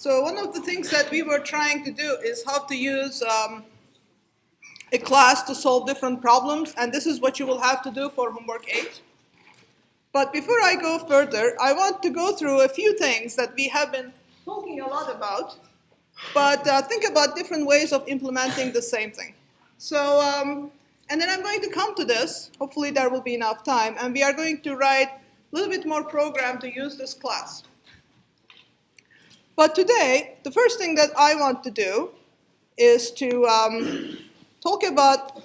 So one of the things that we were trying to do is how to use a class to solve different problems, and this is what you will have to do for homework 8. But before I go further, I want to go through a few things that we have been talking a lot about, but think about different ways of implementing the same thing. So, and then I'm going to come to this. Hopefully there will be enough time, and we are going to write a little bit more program to use this class. But today, the first thing that I want to do is to talk about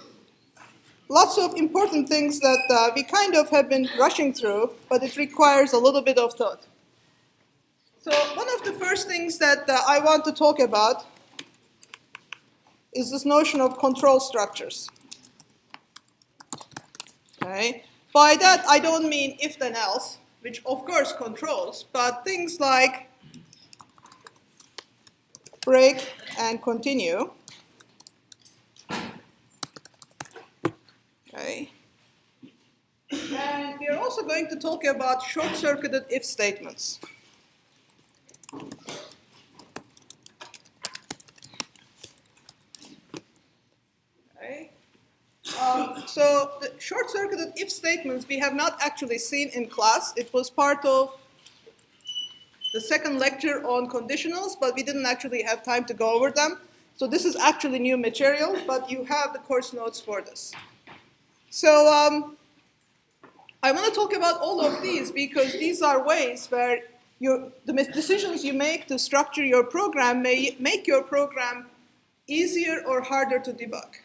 lots of important things that we kind of have been rushing through, but it requires a little bit of thought. So one of the first things that I want to talk about is this notion of control structures. Okay. By that, I don't mean if then else, which of course controls, but things like break and continue. Okay. And we are also going to talk about short-circuited if statements. Okay. So the short-circuited if statements we have not actually seen in class. It was part of the second lecture on conditionals, but we didn't actually have time to go over them. So this is actually new material, but you have the course notes for this. So I want to talk about all of these because these are ways where the decisions you make to structure your program may make your program easier or harder to debug.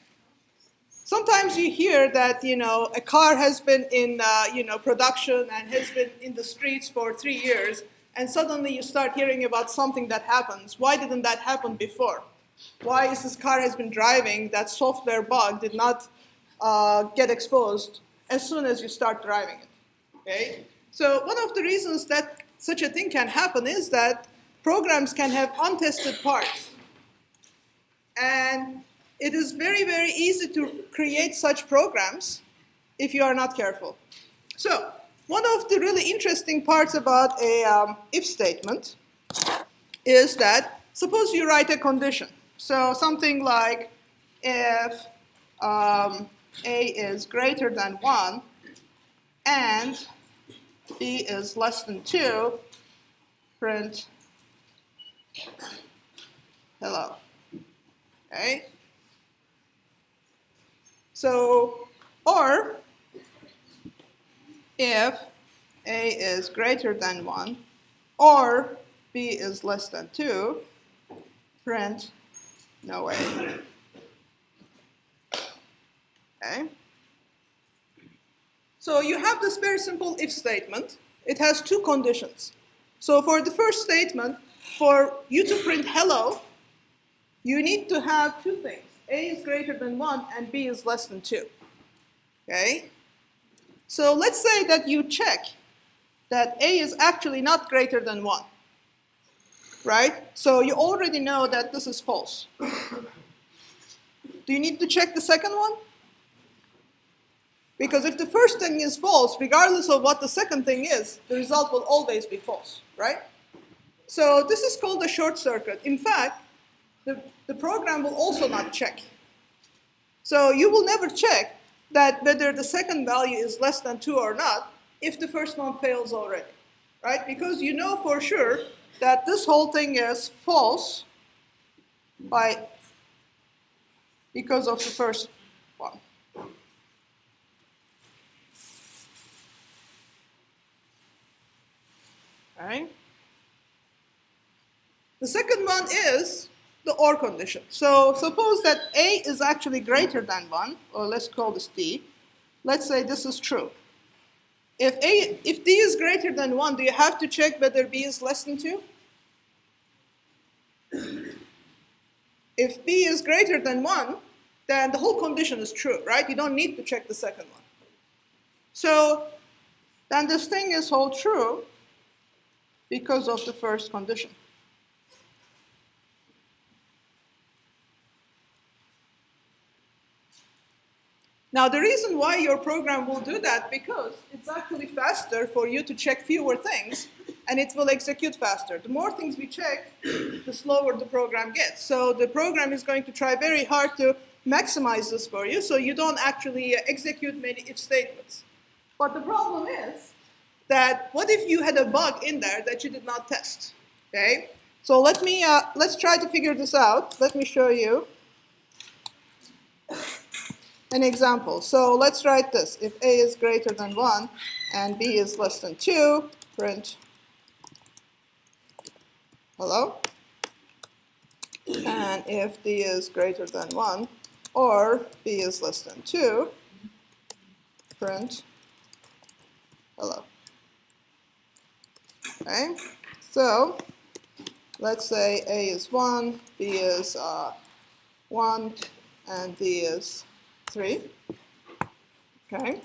Sometimes you hear that a car has been in production and has been in the streets for 3 years, and suddenly you start hearing about something that happens. Why didn't that happen before? Why is this car has been driving, that software bug did not get exposed as soon as you start driving it? Okay? So one of the reasons that such a thing can happen is that programs can have untested parts. And it is very, very easy to create such programs if you are not careful. So one of the really interesting parts about a if statement is that suppose you write a condition. So something like if A is greater than 1 and B is less than 2, print hello. Okay? So, or if A is greater than 1 or B is less than 2, print no way. Okay? So you have this very simple if statement. It has two conditions. So for the first statement, for you to print hello, you need to have two things. A is greater than 1 and B is less than 2. Okay? So let's say that you check that A is actually not greater than 1. Right? So you already know that this is false. Do you need to check the second one? Because if the first thing is false, regardless of what the second thing is, the result will always be false, right? So this is called a short circuit. In fact, the program will also not check. So you will never check that whether the second value is less than 2 or not if the first one fails already, right? Because you know for sure that this whole thing is false because of the first one. Right? The second one is the OR condition. So suppose that A is actually greater than 1, or let's call this D. Let's say this is true. If D is greater than 1, do you have to check whether B is less than 2? If B is greater than 1, then the whole condition is true, right? You don't need to check the second one. So then this thing is hold true because of the first condition. Now, the reason why your program will do that, because it's actually faster for you to check fewer things and it will execute faster. The more things we check, the slower the program gets. So the program is going to try very hard to maximize this for you, so you don't actually execute many if statements. But the problem is that what if you had a bug in there that you did not test? Okay. So let's try to figure this out. Let me show you an example. So let's write this. If A is greater than 1 and B is less than 2, print hello. And if D is greater than 1 or B is less than 2, print hello. Okay. So let's say A is 1, B is 1, and D is 3. Okay.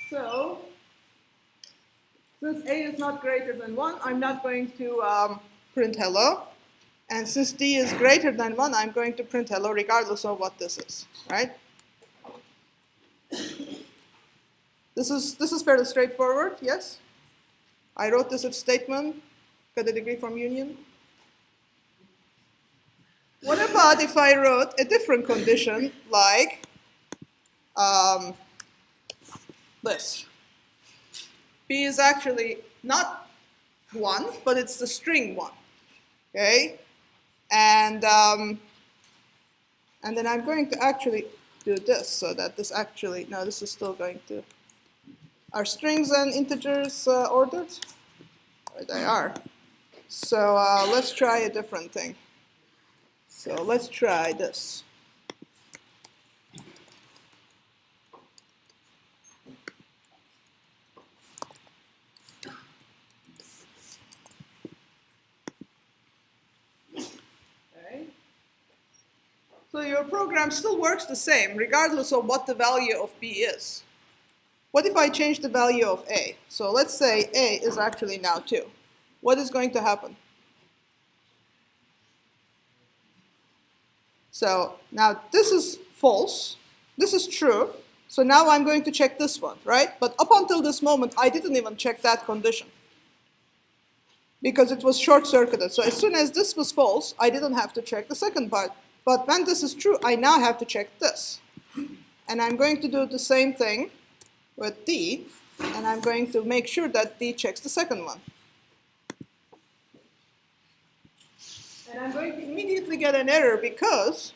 So since A is not greater than 1, I'm not going to print hello. And since D is greater than 1, I'm going to print hello regardless of what this is, right? This is fairly straightforward, yes? I wrote this if statement, got a degree from union. What about if I wrote a different condition like this? B is actually not 1, but it's the string 1, okay? And then I'm going to actually do this so that this actually, no, this is still going to, are strings and integers ordered? They are. So let's try a different thing. So let's try this. Okay. So your program still works the same regardless of what the value of B is. What if I change the value of A? So let's say A is actually now 2. What is going to happen? So now this is false. This is true. So now I'm going to check this one, right? But up until this moment, I didn't even check that condition because it was short-circuited. So as soon as this was false, I didn't have to check the second part. But when this is true, I now have to check this. And I'm going to do the same thing with D, and I'm going to make sure that D checks the second one. And I'm going to immediately get an error because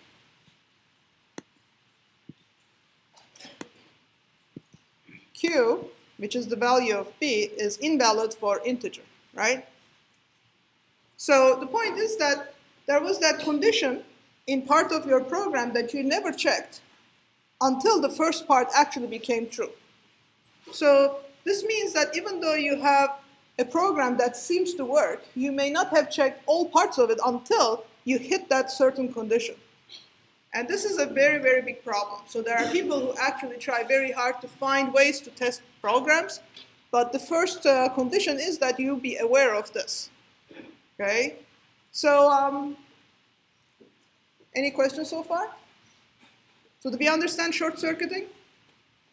Q, which is the value of B, is invalid for integer, right? So the point is that there was that condition in part of your program that you never checked until the first part actually became true. So this means that even though you have a program that seems to work, you may not have checked all parts of it until you hit that certain condition. And this is a very, very big problem. So there are people who actually try very hard to find ways to test programs, but the first condition is that you be aware of this. Okay? So any questions so far? So do we understand short-circuiting?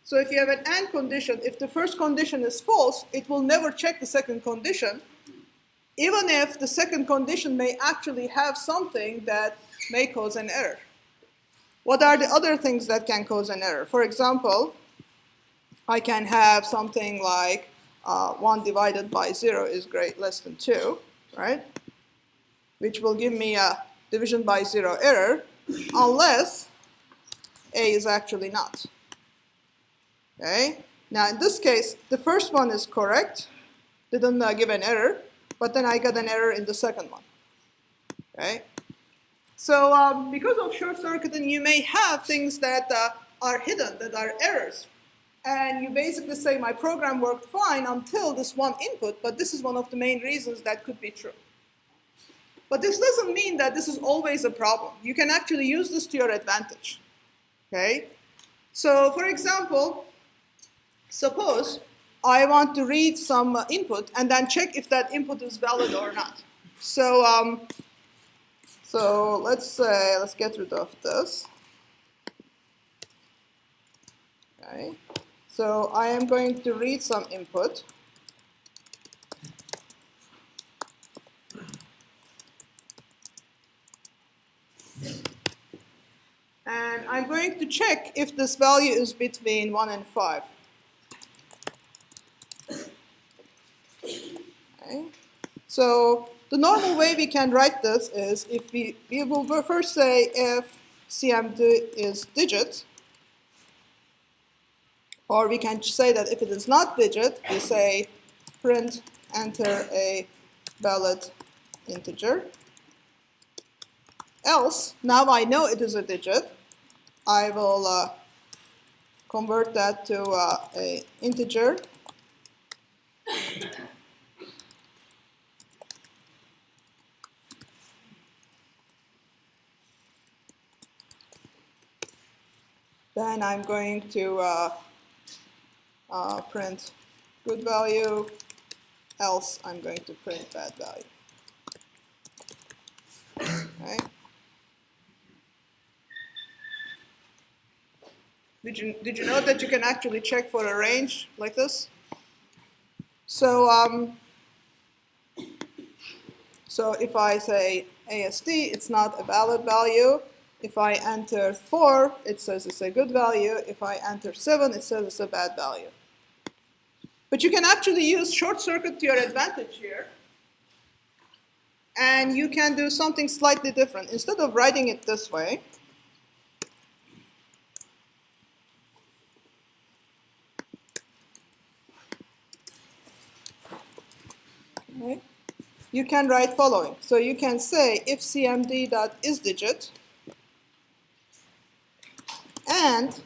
So if you have an AND condition, if the first condition is false, it will never check the second condition, even if the second condition may actually have something that may cause an error. What are the other things that can cause an error? For example, I can have something like 1 divided by 0 is less than 2, right? Which will give me a division by 0 error, unless A is actually not. Okay. Now in this case, the first one is correct, didn't give an error, but then I got an error in the second one. Okay. So because of short-circuiting, you may have things that are hidden, that are errors. And you basically say, my program worked fine until this one input, but this is one of the main reasons that could be true. But this doesn't mean that this is always a problem. You can actually use this to your advantage. Okay? So for example, suppose I want to read some input and then check if that input is valid or not. So let's get rid of this. Okay. So I am going to read some input. check if this value is between 1 and 5. Okay. So the normal way we can write this is if we will first say if CMD is digit, or we can say that if it is not digit, we say print enter a valid integer. Else, now I know it is a digit, I will convert that to a integer. Then I'm going to print good value, else I'm going to print bad value. Okay. Did you know that you can actually check for a range like this? So if I say ASD, it's not a valid value. If I enter 4, it says it's a good value. If I enter 7, it says it's a bad value. But you can actually use short circuit to your advantage here. And you can do something slightly different. Instead of writing it this way, okay, you can write following. So you can say if cmd.isDigit and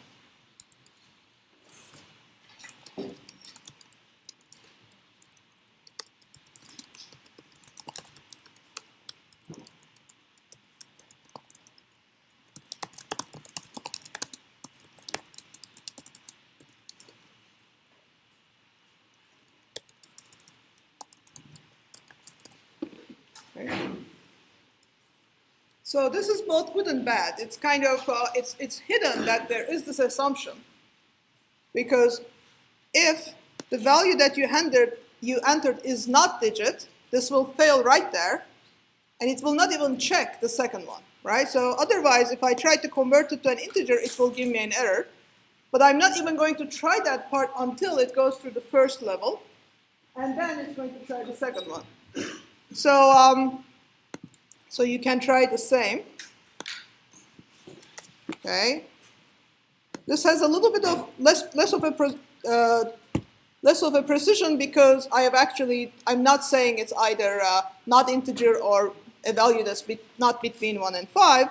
so this is both good and bad. It's kind of, it's hidden that there is this assumption. Because if the value that you entered is not digit, this will fail right there. And it will not even check the second one, right? So otherwise, if I try to convert it to an integer, it will give me an error. But I'm not even going to try that part until it goes through the first level. And then it's going to try the second one. So you can try the same. Okay. This has a little bit of less of a precision because I'm not saying it's either not integer or a value that's not between 1 and 5,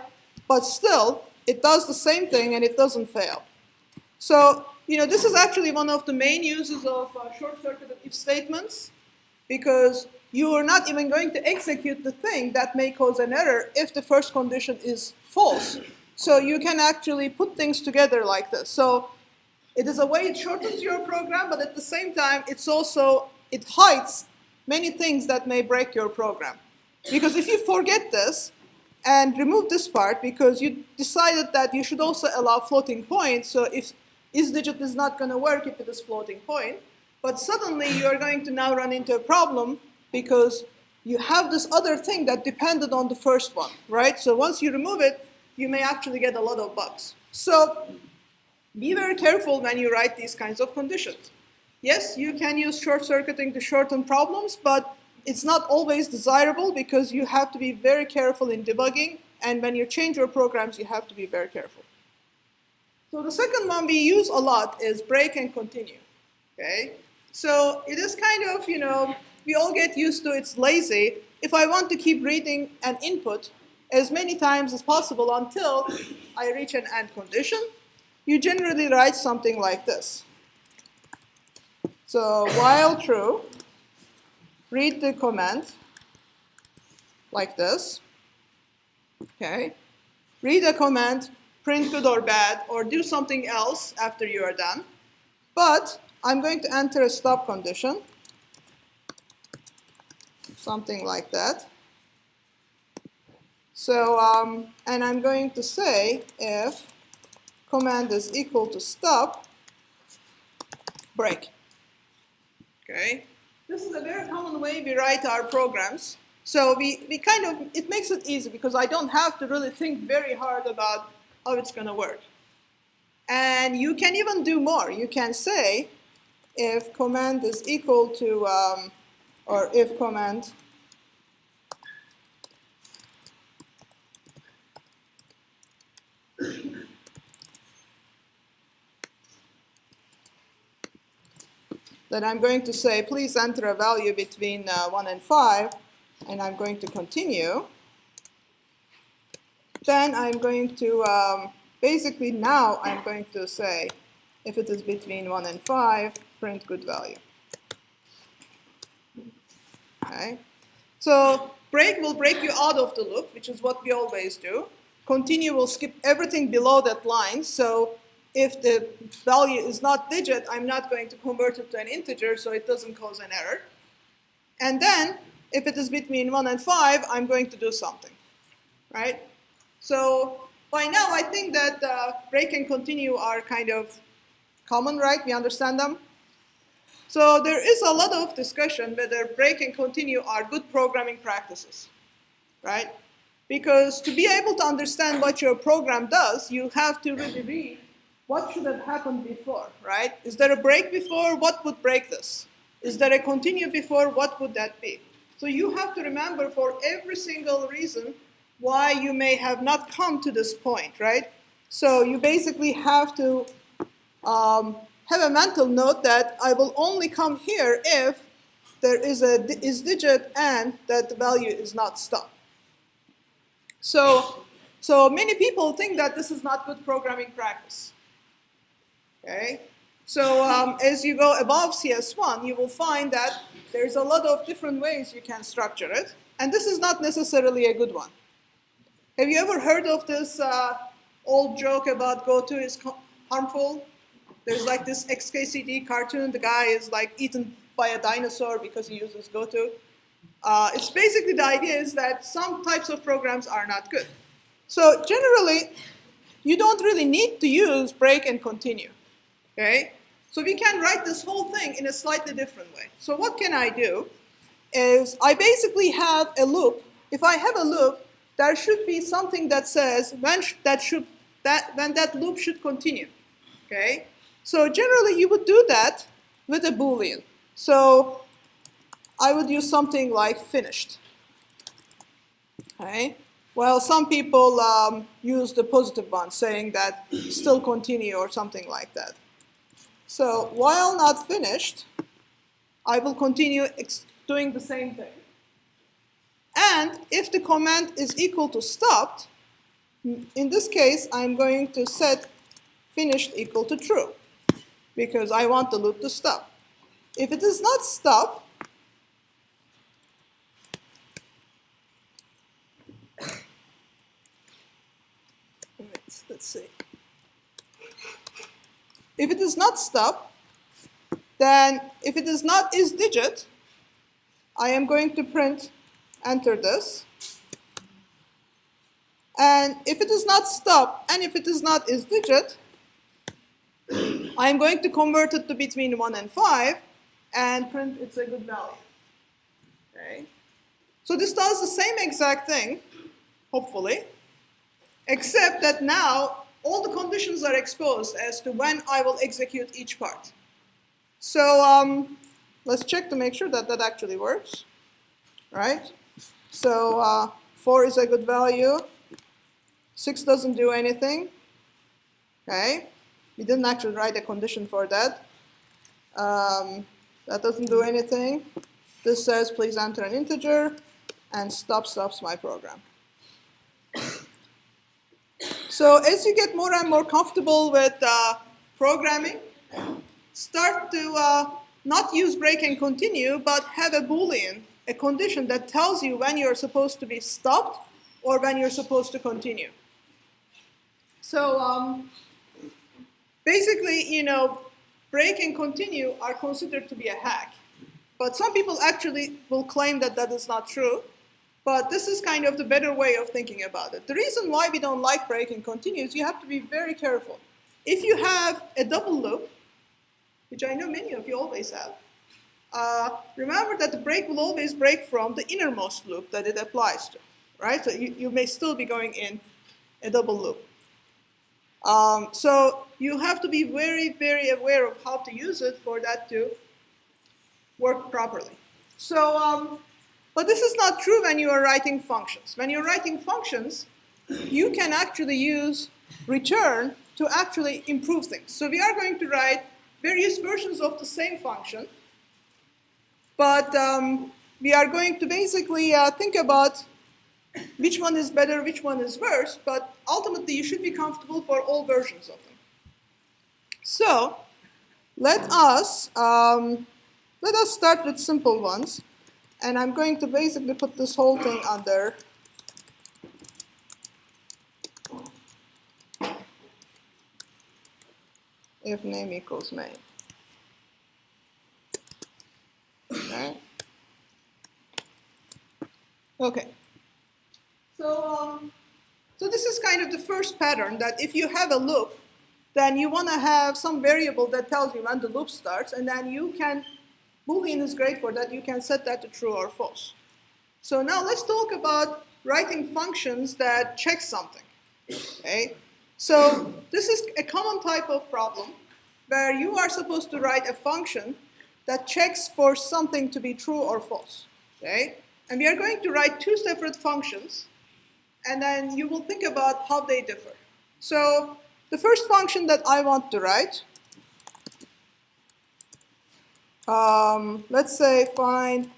but still it does the same thing and it doesn't fail. So this is actually one of the main uses of short-circuited if statements, because you are not even going to execute the thing that may cause an error if the first condition is false. So you can actually put things together like this. So it is a way it shortens your program, but at the same time, it hides many things that may break your program. Because if you forget this and remove this part because you decided that you should also allow floating point, so if isDigit is not going to work if it is floating point, but suddenly you're going to now run into a problem because you have this other thing that depended on the first one, right? So once you remove it, you may actually get a lot of bugs. So be very careful when you write these kinds of conditions. Yes, you can use short-circuiting to shorten problems, but it's not always desirable because you have to be very careful in debugging, and when you change your programs, you have to be very careful. So the second one we use a lot is break and continue, okay? So it is kind of, we all get used to it's lazy. If I want to keep reading an input as many times as possible until I reach an end condition, you generally write something like this. So while true, read the command like this. Okay. Read a command, print good or bad, or do something else after you are done. But I'm going to enter a stop condition, something like that. So, and I'm going to say if command is equal to stop, break. Okay. This is a very common way we write our programs. So it makes it easy because I don't have to really think very hard about how it's going to work. And you can even do more. You can say if command is equal to, or if command then I'm going to say, please enter a value between 1 and 5, and I'm going to continue. Then I'm going to, basically now I'm going to say, if it is between 1 and 5, print good value. Okay. So break will break you out of the loop, which is what we always do. Continue will skip everything below that line. So if the value is not digit, I'm not going to convert it to an integer, so it doesn't cause an error. And then, if it is between 1 and 5, I'm going to do something, right? So by now, I think that break and continue are kind of common, right? We understand them? So there is a lot of discussion whether break and continue are good programming practices, right? Because to be able to understand what your program does, you have to really read what should have happened before, right? Is there a break before? What would break this? Is there a continue before? What would that be? So you have to remember for every single reason why you may have not come to this point, right? So you basically have to have a mental note that I will only come here if there is a is digit and that the value is not stop. So many people think that this is not good programming practice. Okay? So as you go above CS1, you will find that there's a lot of different ways you can structure it, and this is not necessarily a good one. Have you ever heard of this old joke about goto is harmful? There's like this XKCD cartoon. The guy is like eaten by a dinosaur because he uses goto. It's basically the idea is that some types of programs are not good. So generally, you don't really need to use break and continue. Okay? So we can write this whole thing in a slightly different way. So what can I do is I basically have a loop. If I have a loop, there should be something that says when that loop should continue. Okay? So generally you would do that with a Boolean. So I would use something like finished. Okay? Well, some people use the positive one, saying that still continue or something like that. So while not finished, I will continue doing the same thing. And if the command is equal to stopped, in this case, I'm going to set finished equal to true, because I want the loop to stop. If it is not stop, let's see. If it is not stop, then if it is not is digit, I am going to print enter this. And if it is not stop, and if it is not is digit, I'm going to convert it to between 1 and 5 and print it's a good value. Okay? So this does the same exact thing, hopefully, except that now all the conditions are exposed as to when I will execute each part. So let's check to make sure that that actually works, right? So 4 is a good value. 6 doesn't do anything. Okay? We didn't actually write a condition for that. That doesn't do anything. This says please enter an integer, and stops my program. So as you get more and more comfortable with programming, start to not use break and continue, but have a Boolean, a condition that tells you when you're supposed to be stopped or when you're supposed to continue. So basically, you know, break and continue are considered to be a hack. But some people actually will claim that that is not true. But this is kind of the better way of thinking about it. The reason why we don't like break and continue is you have to be very careful. If you have a double loop, which I know many of you always have, remember that the break will always break from the innermost loop that it applies to, right? So you may still be going in a double loop. So you have to be very, very aware of how to use it for that to work properly. So, but this is not true when you are writing functions. When you're writing functions, you can actually use return to actually improve things. So we are going to write various versions of the same function, but we are going to basically think about which one is better, which one is worse, but ultimately you should be comfortable for all versions of them. So let us start with simple ones, and I'm going to basically put this whole thing under if name equals main. Okay. Okay. So this is kind of the first pattern that if you have a loop, then you want to have some variable that tells you when the loop starts, and then you can, Boolean is great for that, you can set that to true or false. So now let's talk about writing functions that check something. Okay? So this is a common type of problem where you are supposed to write a function that checks for something to be true or false. Okay? And we are going to write two separate functions, and then you will think about how they differ. So the first function that I want to write, let's say find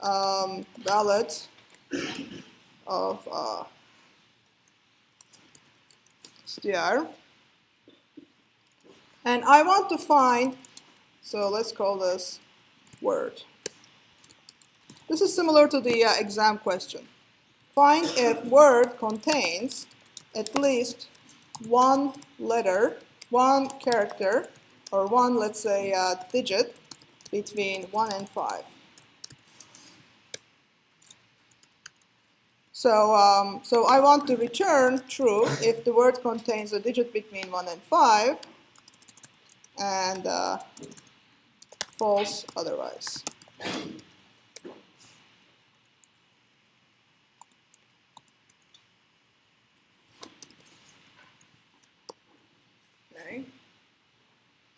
valid of str, and I want to find, so let's call this word. This is similar to the exam question. Find if word contains at least one letter, one character, or one, let's say, digit between 1 and 5. So, so I want to return true if the word contains a digit between 1 and 5, and false otherwise. Okay.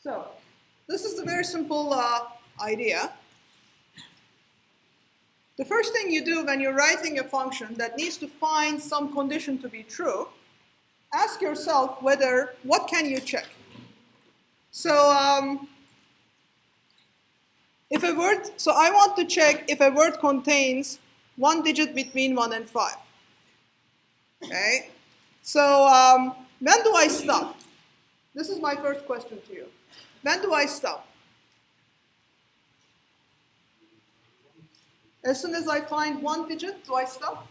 So this is a very simple idea. The first thing you do when you're writing a function that needs to find some condition to be true, ask yourself what can you check? So so I want to check if a word contains one digit between 1 and 5. Okay? So when do I stop? This is my first question to you. When do I stop? As soon as I find one digit, do I stop?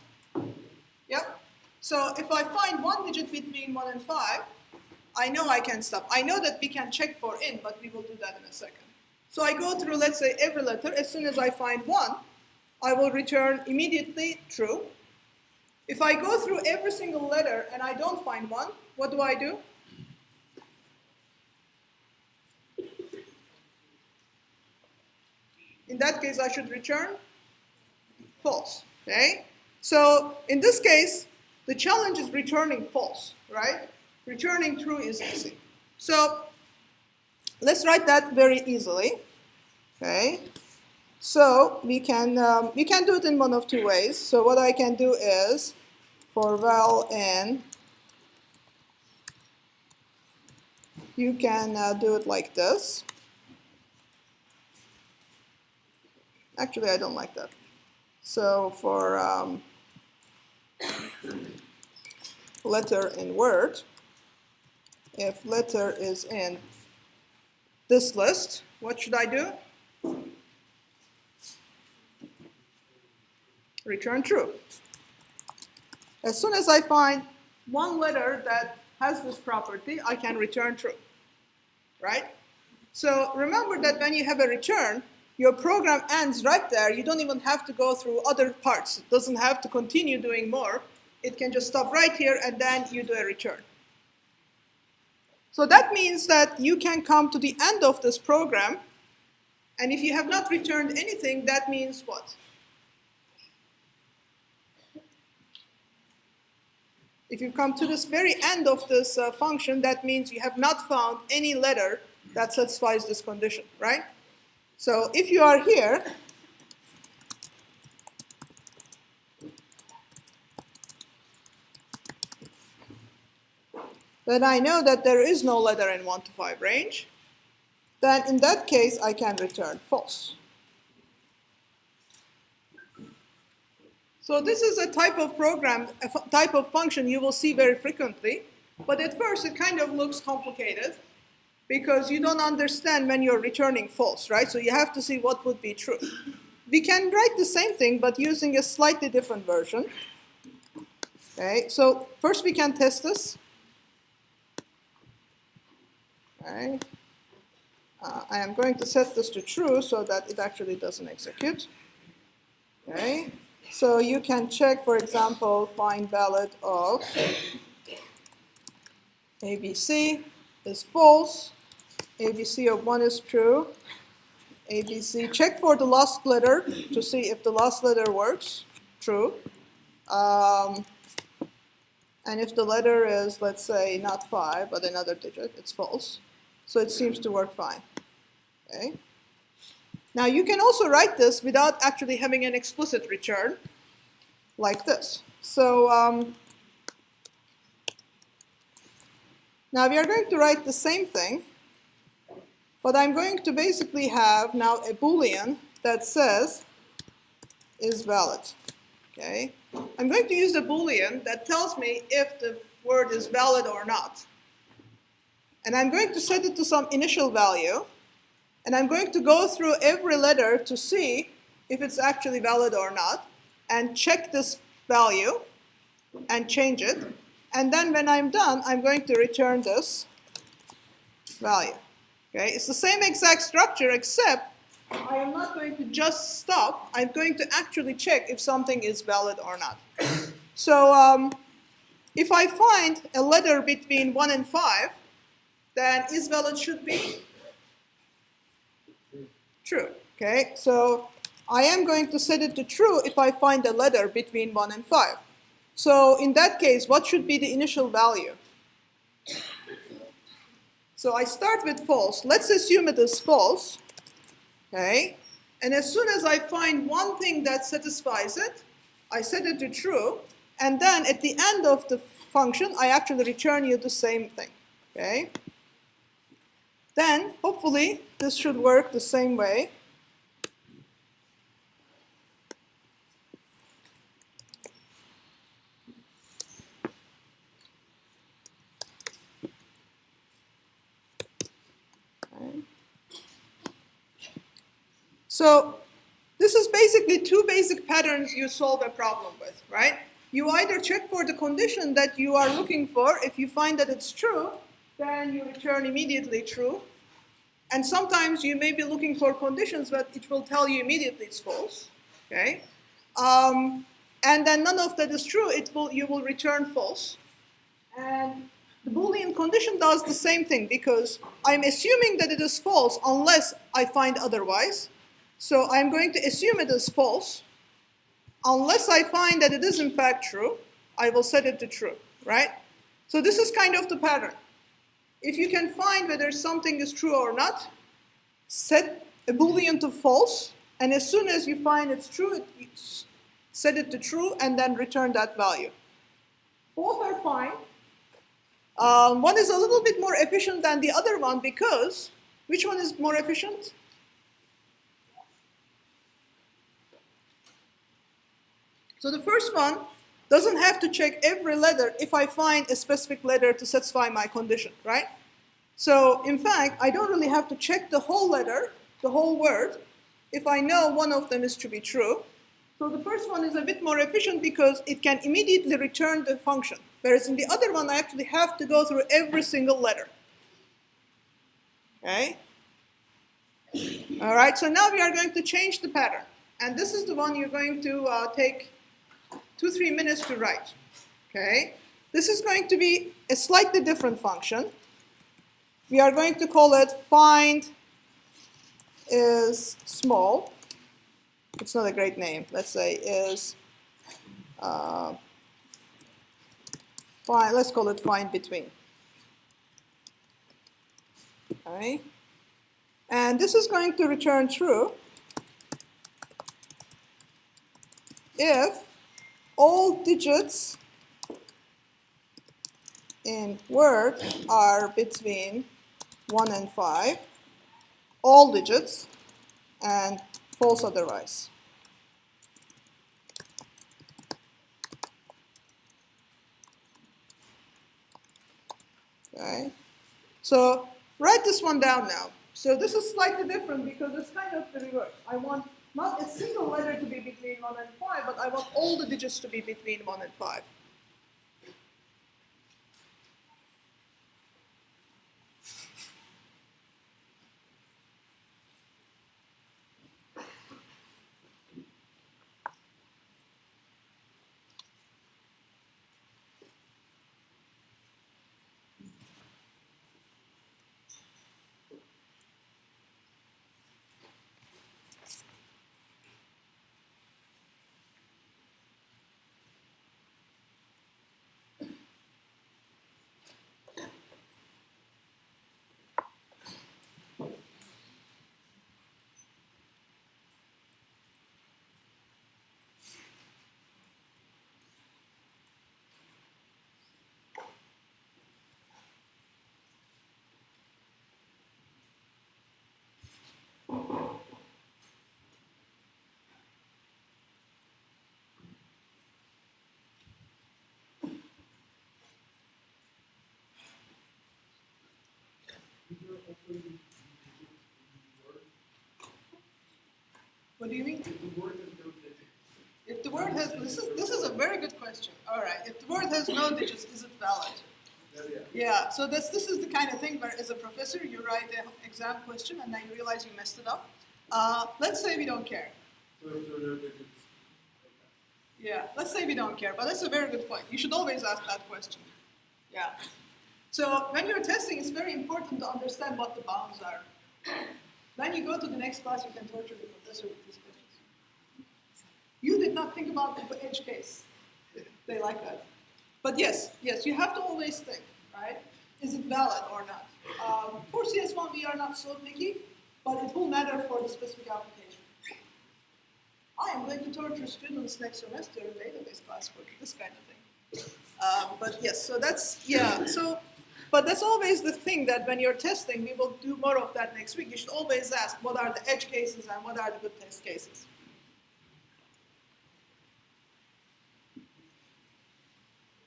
Yep. So if I find one digit between 1 and 5, I know I can stop. I know that we can check for in, but we will do that in a second. So I go through, let's say, every letter. As soon as I find one, I will return immediately true. If I go through every single letter and I don't find one, what do I do? In that case, I should return false. Okay? So in this case, the challenge is returning false, right? Returning true is easy. So let's write that very easily. Okay? So we can do it in one of two ways. So what I can do is for val in, you can do it like this. Actually, I don't like that. So for letter in word, if letter is in this list, what should I do? Return true. As soon as I find one letter that has this property, I can return true, right? So remember that when you have a return, your program ends right there. You don't even have to go through other parts. It doesn't have to continue doing more. It can just stop right here, and then you do a return. So that means that you can come to the end of this program, and if you have not returned anything, that means what? If you come to this very end of this function, that means you have not found any letter that satisfies this condition, right? So if you are here, then I know that there is no letter in 1 to 5 range. Then in that case, I can return false. So this is a type of program, a type of function you will see very frequently. But at first, it kind of looks complicated because you don't understand when you're returning false, right? So you have to see what would be true. We can write the same thing, but using a slightly different version. Okay, so first we can test this. Okay. I am going to set this to true so that it actually doesn't execute. Okay. So you can check, for example, find valid of ABC is false, ABC of 1 is true, ABC, check for the last letter to see if the last letter works, true. And if the letter is, let's say, not 5, but another digit, it's false. So it seems to work fine. Okay. Now you can also write this without actually having an explicit return, like this. So now we are going to write the same thing, but I'm going to basically have now a Boolean that says is valid. Okay. I'm going to use the Boolean that tells me if the word is valid or not. And I'm going to set it to some initial value. And I'm going to go through every letter to see if it's actually valid or not, and check this value and change it. And then when I'm done, I'm going to return this value. Okay? It's the same exact structure, except I am not going to just stop. I'm going to actually check if something is valid or not. So if I find a letter between 1 and 5, then is valid should be true. Okay, so I am going to set it to true if I find a letter between 1 and 5. So in that case, what should be the initial value? So I start with false. Let's assume it is false. Okay, and as soon as I find one thing that satisfies it, I set it to true. And then at the end of the function, I actually return you the same thing. Okay. Then, hopefully, this should work the same way. Okay. So, this is basically two basic patterns you solve a problem with, right? You either check for the condition that you are looking for. If you find that it's true, then you return immediately true. And sometimes you may be looking for conditions, but it will tell you immediately it's false. Okay? And then none of that is true, you will return false. And the Boolean condition does the same thing, because I'm assuming that it is false unless I find otherwise. So I'm going to assume it is false. Unless I find that it is in fact true, I will set it to true, right? So this is kind of the pattern. If you can find whether something is true or not, set a Boolean to false, and as soon as you find it's true, set it to true, and then return that value. Both are fine. One is a little bit more efficient than the other one because, which one is more efficient? So the first one doesn't have to check every letter if I find a specific letter to satisfy my condition, right? So in fact, I don't really have to check the whole letter, the whole word, if I know one of them is to be true. So the first one is a bit more efficient because it can immediately return the function. Whereas in the other one, I actually have to go through every single letter. Okay? All right, so now we are going to change the pattern. And this is the one you're going to take 2-3 minutes to write. Okay? This is going to be a slightly different function. We are going to call it find is small. It's not a great name. Let's say is Fine, let's call it find between. Okay. And this is going to return true if all digits in word are between 1 and 5, all digits, and false otherwise. Okay. So write this one down now. So this is slightly different because it's kind of the reverse. I want not a single letter to be between 1 and 5, but I want all the digits to be between 1 and 5. What do you mean? If the word has, this is a very good question. All right, if the word has no digits, is it valid? Yeah, so this is the kind of thing where as a professor, you write an exam question and then you realize you messed it up. Let's say we don't care. Yeah, let's say we don't care, but that's a very good point. You should always ask that question. Yeah. So when you're testing, it's very important to understand what the bounds are. When you go to the next class, you can torture the professor with these questions. You did not think about the edge case. They like that. But yes, you have to always think, right? Is it valid or not? For CS1, we are not so picky, but it will matter for the specific application. I am going to torture students next semester in database class for this kind of thing. But yes, so that's, yeah, so, but that's always the thing that when you're testing, we will do more of that next week. You should always ask what are the edge cases and what are the good test cases.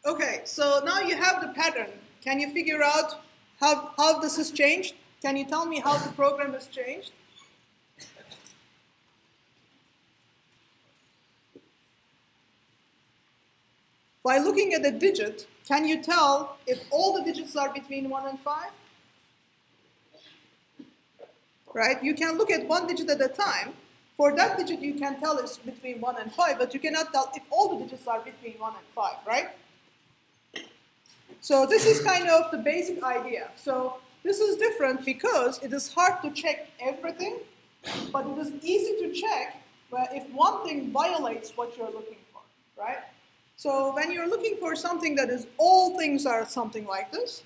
Okay, so now you have the pattern. Can you figure out how this has changed? Can you tell me how the program has changed? By looking at a digit, can you tell if all the digits are between 1 and 5? Right? You can look at one digit at a time. For that digit, you can tell it's between 1 and 5, but you cannot tell if all the digits are between 1 and 5, right? So this is kind of the basic idea. So this is different because it is hard to check everything, but it is easy to check if one thing violates what you're looking for, right? So when you're looking for something that is all things are something like this,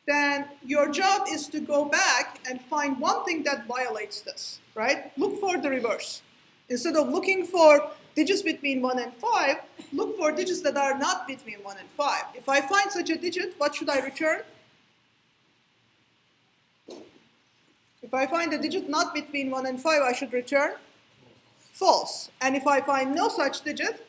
then your job is to go back and find one thing that violates this, right? Look for the reverse. Instead of looking for digits between 1 and 5, look for digits that are not between 1 and 5. If I find such a digit, what should I return? If I find a digit not between 1 and 5, I should return false. And if I find no such digit,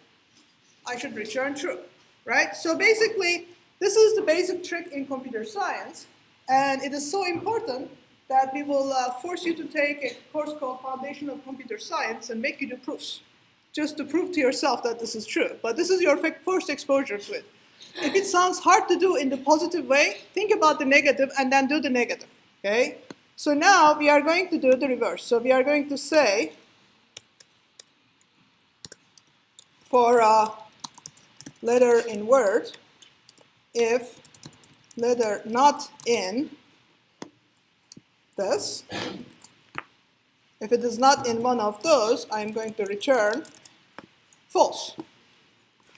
I should return true, right? So basically, this is the basic trick in computer science, and it is so important that we will force you to take a course called Foundation of Computer Science and make you do proofs, just to prove to yourself that this is true. But this is your first exposure to it. If it sounds hard to do in the positive way, think about the negative and then do the negative, okay? So now we are going to do the reverse. So we are going to say, for letter in word, if letter not in this, if it is not in one of those, I'm going to return false.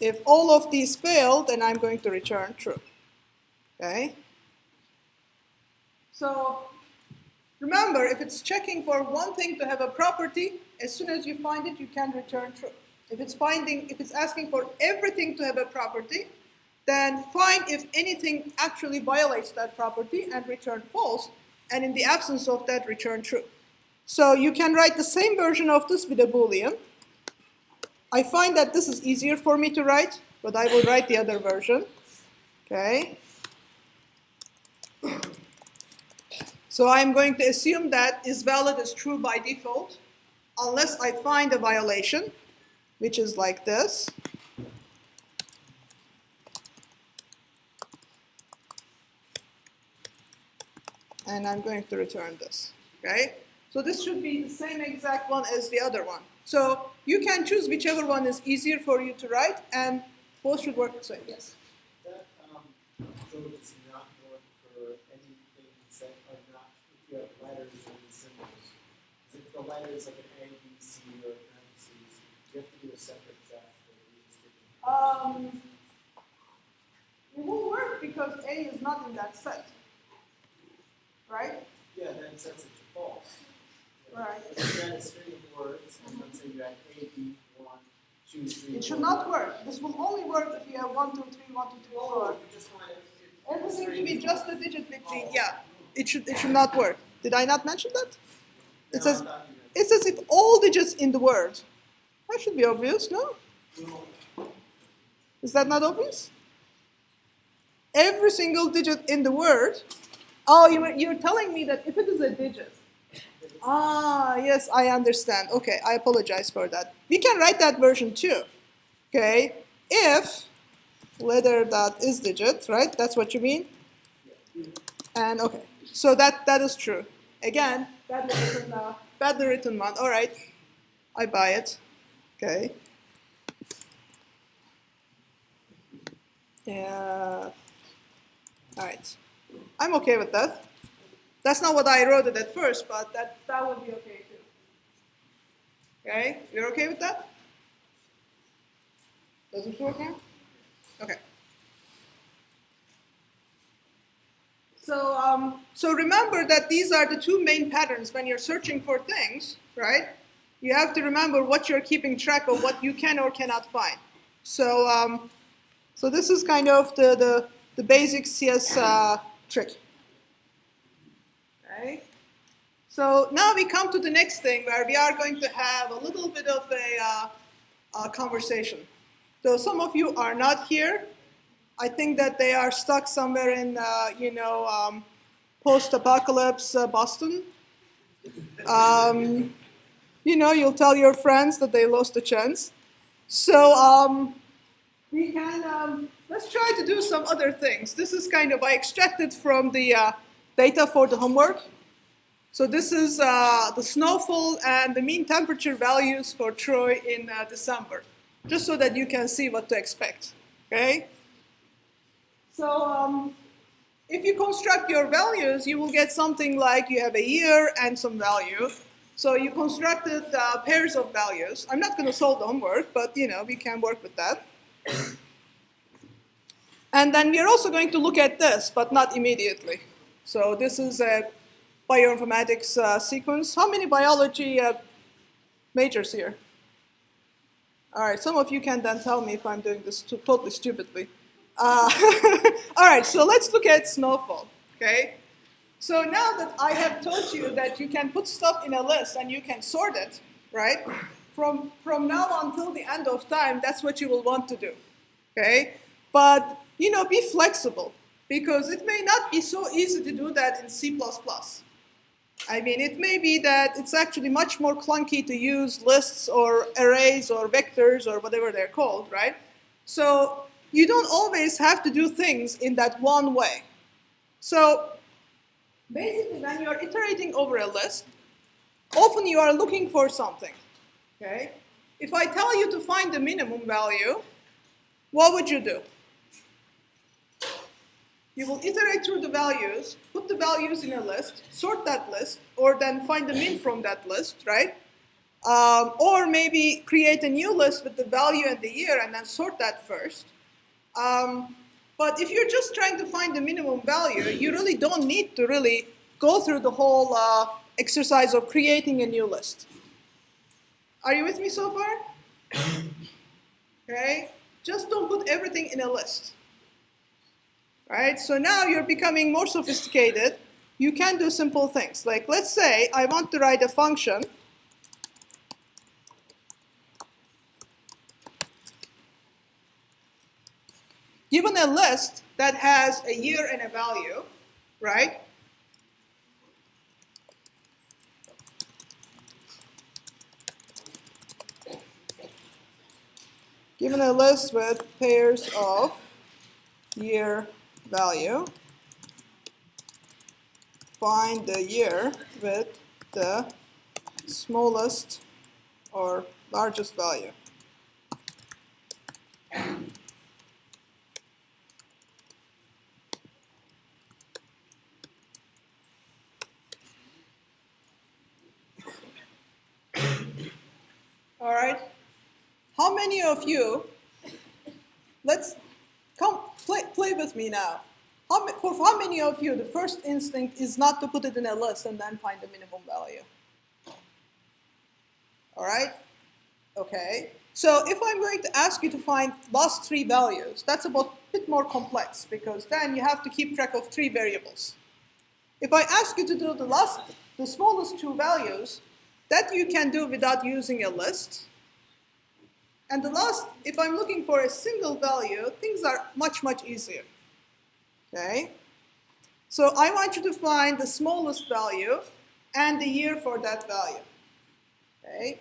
If all of these fail, then I'm going to return true. Okay? So remember, if it's checking for one thing to have a property, as soon as you find it, you can return true. If it's asking for everything to have a property, then find if anything actually violates that property and return false, and in the absence of that, return true. So you can write the same version of this with a Boolean. I find that this is easier for me to write, but I will write the other version. Okay. So I'm going to assume that is valid is true by default, unless I find a violation, which is like this. And I'm going to return this. Okay. So this should be the same exact one as the other one. So you can choose whichever one is easier for you to write, and both should work the same. Yes? That code does not work for anything that are not, if you have letters and symbols. If the letter is like an A, B, C, or parentheses, you have to do a separate draft for these. It will work because A is not in that set. Right? Yeah, then it sets it to false. Right. If you had a string of words, and let's say you had A, B, 1, 2, 3. It should not work. This will only work if you have 1, 2, 3, 1, 2, 3, 4. You just want Everything to be just a digit between. Yeah, it should not work. Did I not mention that? It says if all digits in the word. That should be obvious, no? Is that not obvious? Every single digit in the word. Oh, you're telling me that if it is a digit. Ah, yes, I understand. Okay, I apologize for that. We can write that version too. Okay, if letter dot is digit, right? That's what you mean? And okay, so that is true. Again, badly written one. All right, I buy it. Okay. Yeah. All right. I'm okay with that. That's not what I wrote it at first, but that would be okay too. Okay, you're okay with that? Does it work now? Okay. So remember that these are the two main patterns when you're searching for things, right? You have to remember what you're keeping track of, what you can or cannot find. So so this is kind of the basic CS trick. Okay. So now we come to the next thing where we are going to have a little bit of a conversation. So some of you are not here. I think that they are stuck somewhere in, post-apocalypse Boston. You'll tell your friends that they lost a chance. So we can, let's try to do some other things. This is kind of, I extracted from the data for the homework. So this is the snowfall and the mean temperature values for Troy in December, just so that you can see what to expect, okay? So if you construct your values, you will get something like you have a year and some value. So you constructed pairs of values. I'm not going to solve the homework, but we can work with that. And then we're also going to look at this, but not immediately. So this is a Bioinformatics Sequence. How many biology majors here? All right, some of you can then tell me if I'm doing this totally stupidly. All right, so let's look at snowfall, okay? So now that I have told you that you can put stuff in a list and you can sort it, right? From now until the end of time, that's what you will want to do, okay? But, be flexible, because it may not be so easy to do that in C++. I mean, it may be that it's actually much more clunky to use lists or arrays or vectors or whatever they're called, right? So you don't always have to do things in that one way. So basically, when you're iterating over a list, often you are looking for something, okay? If I tell you to find the minimum value, what would you do? You will iterate through the values, put the values in a list, sort that list, or then find the min from that list, right? Or maybe create a new list with the value and the year and then sort that first. But if you're just trying to find the minimum value, you really don't need to really go through the whole exercise of creating a new list. Are you with me so far? Okay? Just don't put everything in a list. Right? So now you're becoming more sophisticated. You can do simple things. Like, let's say I want to write a function given a list that has a year and a value, right? Given a list with pairs of year value, find the year with the smallest or largest value. All right. How many of you, let's come play with me now. For how many of you the first instinct is not to put it in a list and then find the minimum value? All right? Okay. So if I'm going to ask you to find last three values, that's a bit more complex because then you have to keep track of three variables. If I ask you to do the smallest two values, that you can do without using a list. And the last, if I'm looking for a single value, things are much, much easier. Okay? So I want you to find the smallest value and the year for that value. Okay?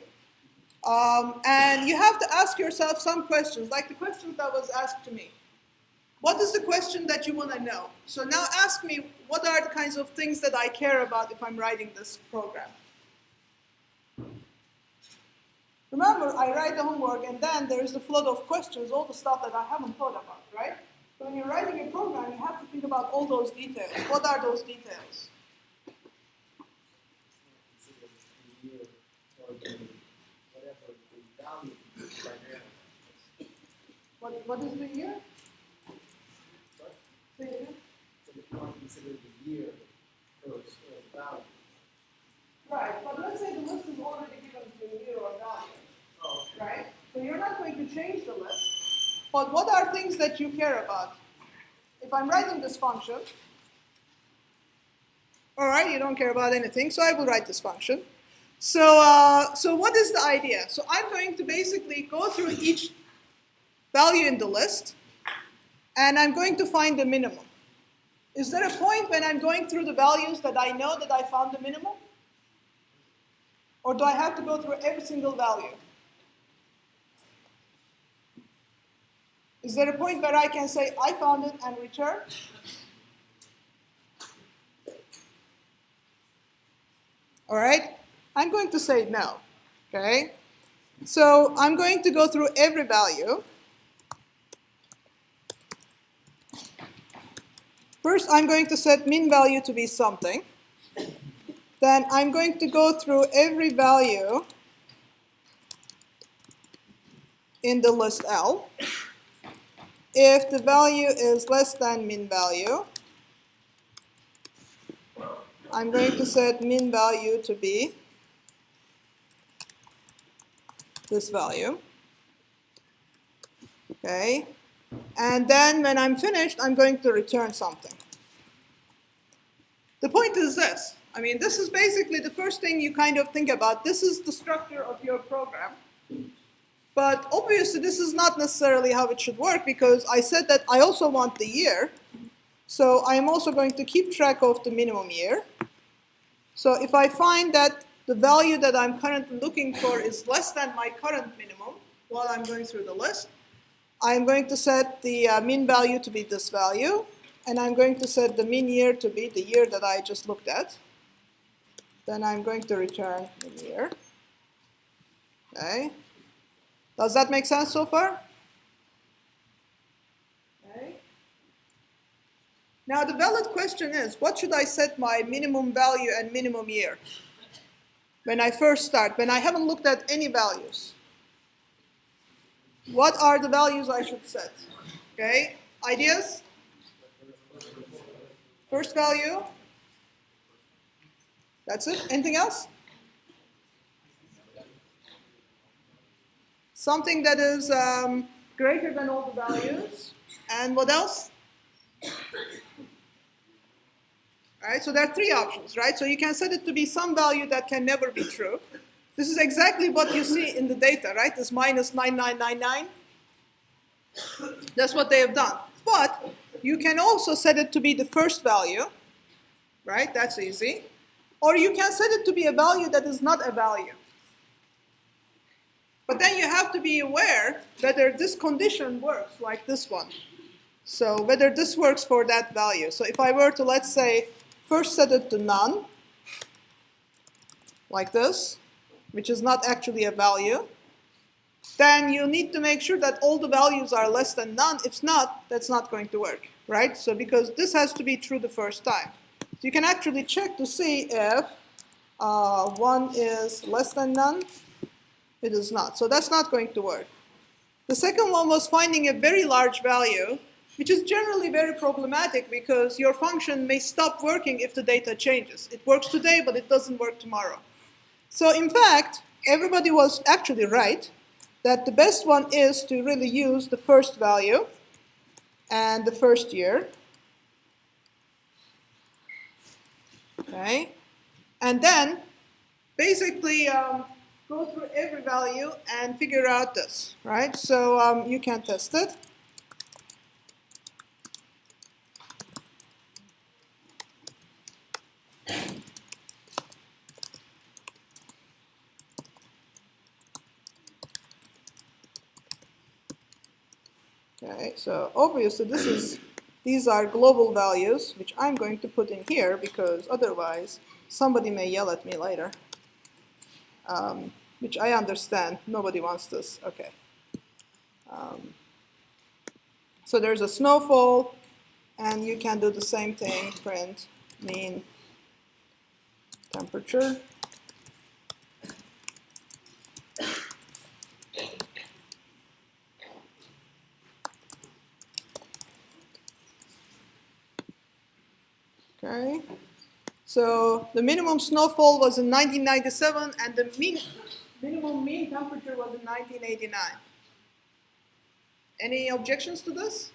And you have to ask yourself some questions, like the questions that was asked to me. What is the question that you want to know? So now ask me, what are the kinds of things that I care about if I'm writing this program? Remember, I write the homework, and then there is the flood of questions, all the stuff that I haven't thought about, right? So when you're writing a program, you have to think about all those details. What are those details? What is the year? Say it again. So if you want to consider the year first or the value. Right, but let's say the list is already given to year or value. Oh, okay. Right? So you're not going to change the list. But what are things that you care about? If I'm writing this function, all right, you don't care about anything, so I will write this function. So what is the idea? So I'm going to basically go through each value in the list, and I'm going to find the minimum. Is there a point when I'm going through the values that I know that I found the minimum? Or do I have to go through every single value? Is there a point where I can say, I found it and return? All right? I'm going to say no. Okay? So I'm going to go through every value. First, I'm going to set min value to be something. Then I'm going to go through every value in the list L. If the value is less than min value, I'm going to set min value to be this value. Okay? And then when I'm finished, I'm going to return something. The point is this. I mean, this is basically the first thing you kind of think about. This is the structure of your program. But obviously, this is not necessarily how it should work because I said that I also want the year. So I am also going to keep track of the minimum year. So if I find that the value that I'm currently looking for is less than my current minimum while I'm going through the list, I'm going to set the min value to be this value. And I'm going to set the min year to be the year that I just looked at. Then I'm going to return the year. Okay. Does that make sense so far? Okay. Now the valid question is, what should I set my minimum value and minimum year? when I first start, when I haven't looked at any values? What are the values I should set? Okay, ideas? First value. That's it. Anything else? Something that is greater than all the values. And what else? All right, so there are three options, right? So you can set it to be some value that can never be true. This is exactly what you see in the data, right? This minus 9999. That's what they have done. But you can also set it to be the first value, right? That's easy. Or you can set it to be a value that is not a value. But then you have to be aware whether this condition works, like this one. So whether this works for that value. So if I were to, let's say, first set it to none, like this, which is not actually a value, then you need to make sure that all the values are less than none. If not, that's not going to work, right? So because this has to be true the first time. So you can actually check to see if 1 is less than none. It is not. So that's not going to work. The second one was finding a very large value, which is generally very problematic because your function may stop working if the data changes. It works today, but it doesn't work tomorrow. So in fact, everybody was actually right that the best one is to really use the first value and the first year. Okay? And then basically go through every value and figure out this, right? So you can test it. Okay, so obviously these are global values, which I'm going to put in here because otherwise somebody may yell at me later, which I understand. Nobody wants this. Okay. So there's a snowfall, and you can do the same thing, print mean temperature. Okay. So the minimum snowfall was in 1997, and the minimum mean temperature was in 1989. Any objections to this?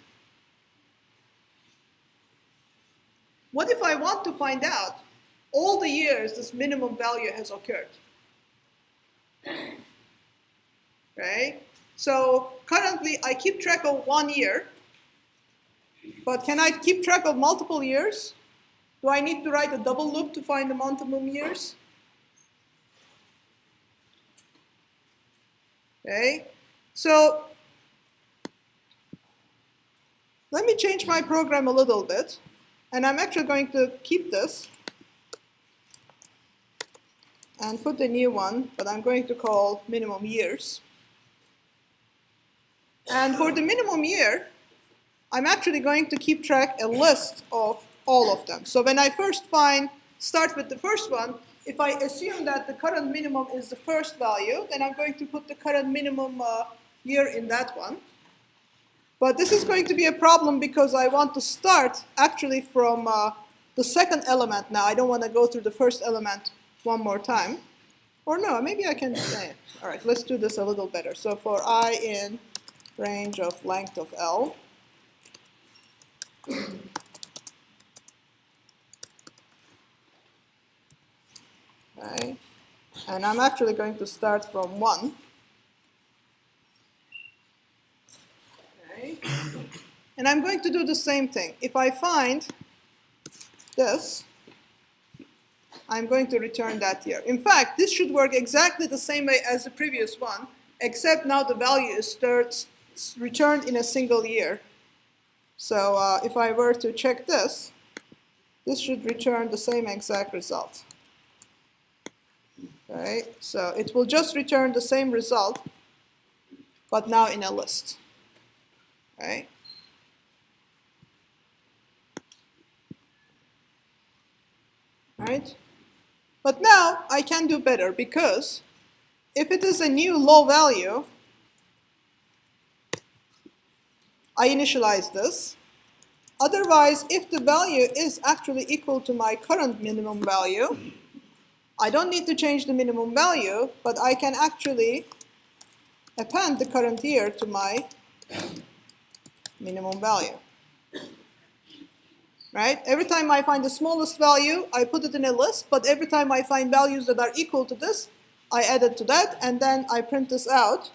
What if I want to find out all the years this minimum value has occurred? Right? So currently I keep track of 1 year, but can I keep track of multiple years? Do I need to write a double loop to find the multiple years? Okay, so let me change my program a little bit, and I'm actually going to keep this and put a new one, but I'm going to call minimum years. And for the minimum year, I'm actually going to keep track a list of all of them. So when I first start with the first one, if I assume that the current minimum is the first value, then I'm going to put the current minimum year in that one. But this is going to be a problem because I want to start actually from the second element now. I don't want to go through the first element one more time. Or no, maybe I can say, all right, let's do this a little better. So for I in range of length of L, okay, and I'm actually going to start from 1. Okay. And I'm going to do the same thing. If I find this, I'm going to return that year. In fact, this should work exactly the same way as the previous one, except now the value is returned in a single year. So if I were to check this, this should return the same exact result. Okay, so it will just return the same result, but now in a list. Okay. Right? But now, I can do better, because if it is a new low value, I initialize this. Otherwise, if the value is actually equal to my current minimum value, I don't need to change the minimum value, but I can actually append the current year to my minimum value. Right? Every time I find the smallest value, I put it in a list, but every time I find values that are equal to this, I add it to that, and then I print this out.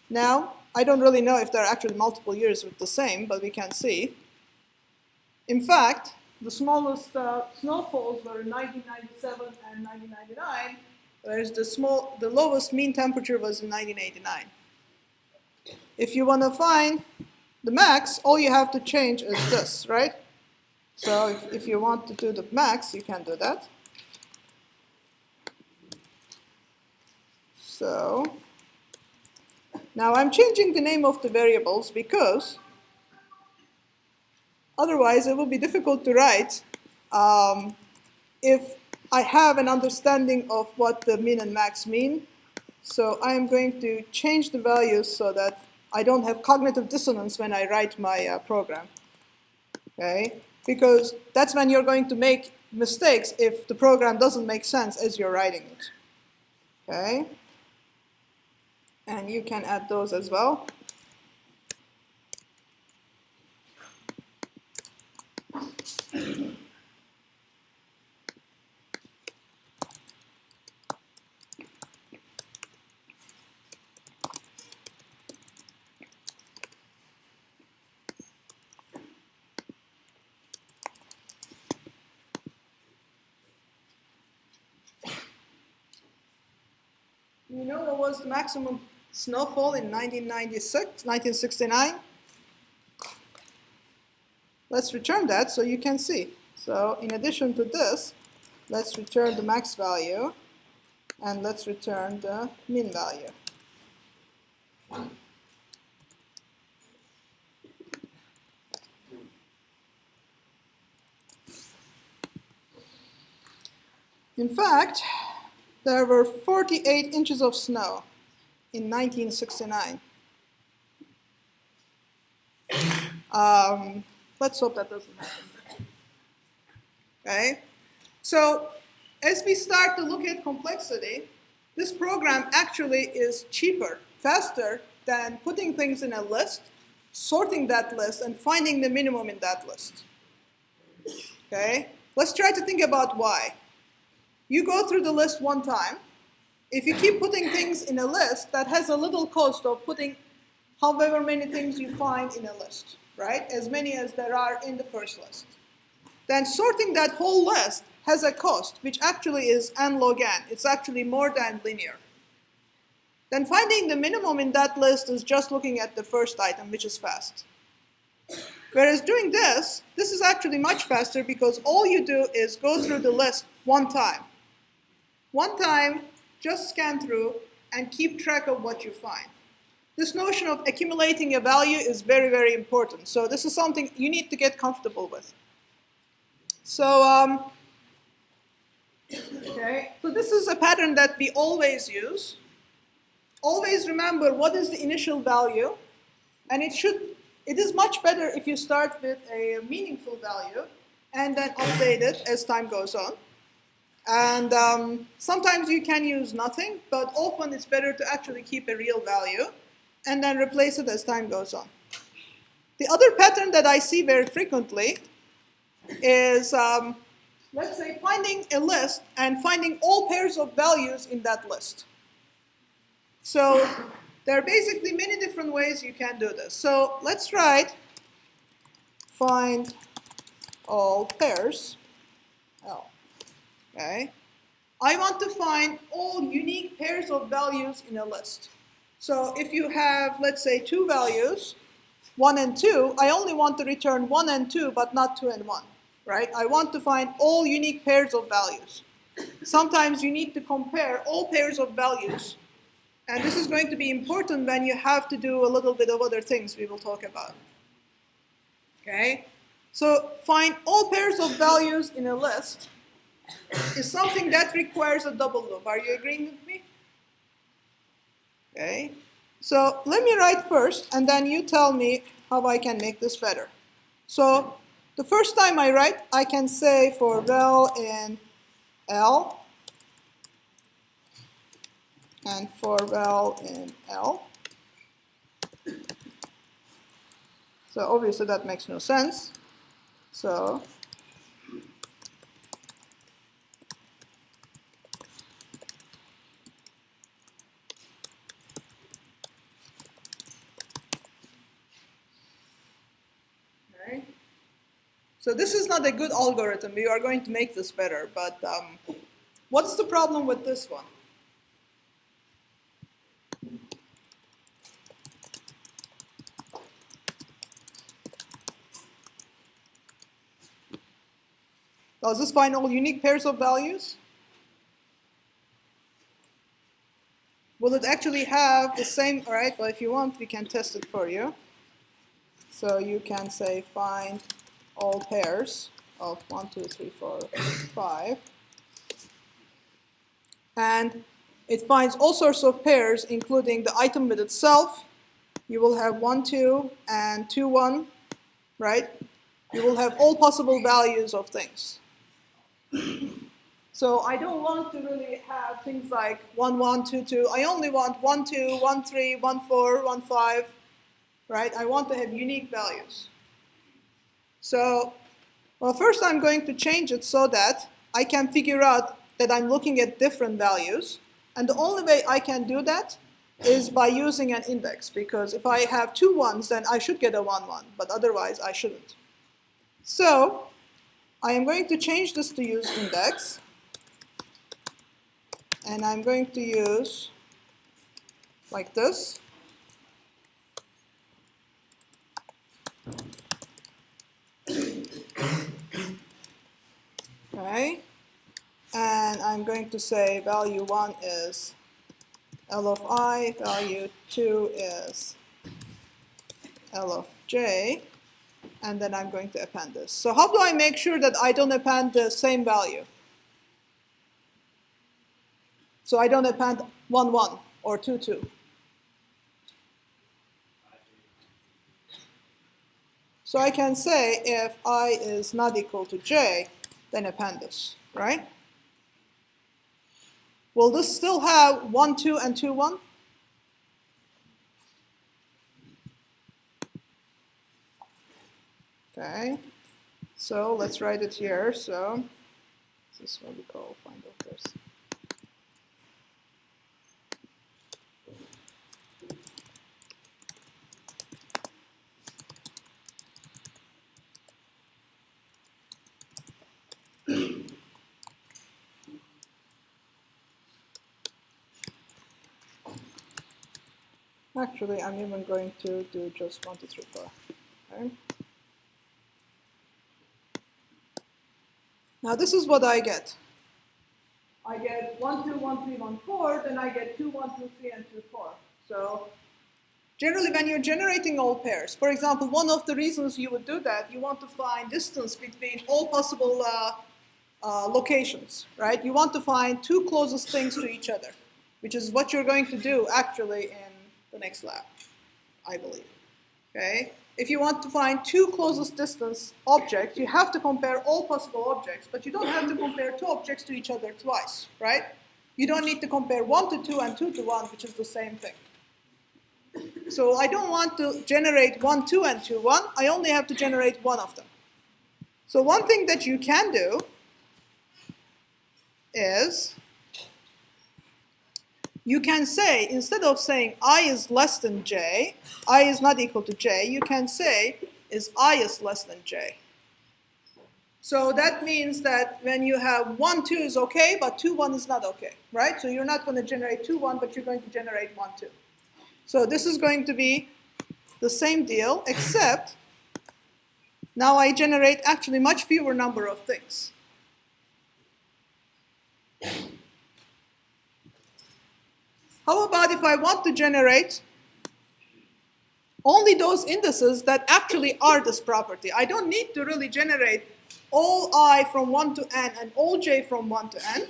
Now, I don't really know if there are actually multiple years with the same, but we can see. In fact, the smallest snowfalls were in 1997 and 1999, whereas the lowest mean temperature was in 1989. If you want to find the max, all you have to change is this, right? So if you want to do the max, you can do that. So now I'm changing the name of the variables because otherwise it will be difficult to write if I have an understanding of what the min and max mean. So I'm going to change the values so that I don't have cognitive dissonance when I write my program. Okay? Because that's when you're going to make mistakes if the program doesn't make sense as you're writing it. Okay? And you can add those as well. You know what was the maximum snowfall in 1969? Let's return that so you can see. So in addition to this, let's return the max value, and let's return the min value. In fact, there were 48 inches of snow in 1969. Let's hope that doesn't happen. Okay? So as we start to look at complexity, this program actually is cheaper, faster than putting things in a list, sorting that list, and finding the minimum in that list. Okay? Let's try to think about why. You go through the list one time. If you keep putting things in a list, that has a little cost of putting however many things you find in a list, right? As many as there are in the first list. Then sorting that whole list has a cost, which actually is n log n. It's actually more than linear. Then finding the minimum in that list is just looking at the first item, which is fast. Whereas doing this is actually much faster because all you do is go through the list one time. One time, just scan through and keep track of what you find. This notion of accumulating a value is very, very important. So this is something you need to get comfortable with. So, so this is a pattern that we always use. Always remember what is the initial value, and it is much better if you start with a meaningful value and then update it as time goes on. And sometimes you can use nothing, but often it's better to actually keep a real value and then replace it as time goes on. The other pattern that I see very frequently is, let's say, finding a list and finding all pairs of values in that list. So there are basically many different ways you can do this. So let's write find all pairs. Okay. I want to find all unique pairs of values in a list. So if you have, let's say, two values, 1 and 2, I only want to return 1 and 2, but not 2 and 1, right? I want to find all unique pairs of values. Sometimes you need to compare all pairs of values, and this is going to be important when you have to do a little bit of other things we will talk about. Okay? So find all pairs of values in a list, is something that requires a double loop. Are you agreeing with me? Okay. So let me write first, and then you tell me how I can make this better. So the first time I write, I can say for val in L and for val in L. So obviously that makes no sense. So okay. So this is not a good algorithm. We are going to make this better, but what's the problem with this one? Does this find all unique pairs of values? Will it actually have the same? All right, well, if you want, we can test it for you. So you can say find all pairs of 1, 2, 3, 4, 5. And it finds all sorts of pairs, including the item with itself. You will have 1, 2, and 2, 1, right? You will have all possible values of things. So I don't want to really have things like 1, 1, 2, 2. I only want 1, 2, 1, 3, 1, 4, 1, 5, right? I want to have unique values. So, well, first I'm going to change it so that I can figure out that I'm looking at different values. And the only way I can do that is by using an index, because if I have 2 1s, then I should get a 1, 1, but otherwise I shouldn't. So I am going to change this to use index, and I'm going to use like this. Okay, and I'm going to say value 1 is L of I, value 2 is L of j, and then I'm going to append this. So how do I make sure that I don't append the same value? So I don't append 1, 1 or 2, 2. So I can say if I is not equal to j, then append this, right? Will this still have 1, 2, and 2, 1? Okay, so let's write it here. So this is what we call find out pairs. Actually, I'm even going to do just 1, 2, 3, 4. Okay. Now this is what I get. I get 1, 2, 1, 3, 1, 4, then I get 2, 1, 2, 3, and 2, 4. So generally when you're generating all pairs, for example, one of the reasons you would do that, you want to find distance between all possible locations, right? You want to find 2 closest things to each other, which is what you're going to do actually in the next lab, I believe. Okay? If you want to find 2 closest distance objects, you have to compare all possible objects, but you don't have to compare 2 objects to each other twice, right? You don't need to compare 1 to 2 and 2 to 1, which is the same thing. So I don't want to generate 1, 2, and 2, 1. I only have to generate one of them. So one thing that you can do is you can say, instead of saying I is less than j, I is not equal to j, you can say is I is less than j. So that means that when you have 1, 2 is okay, but 2, 1 is not okay, right? So you're not going to generate 2, 1, but you're going to generate 1, 2. So this is going to be the same deal, except now I generate actually much fewer number of things. How about if I want to generate only those indices that actually are this property? I don't need to really generate all I from 1 to n and all j from 1 to n,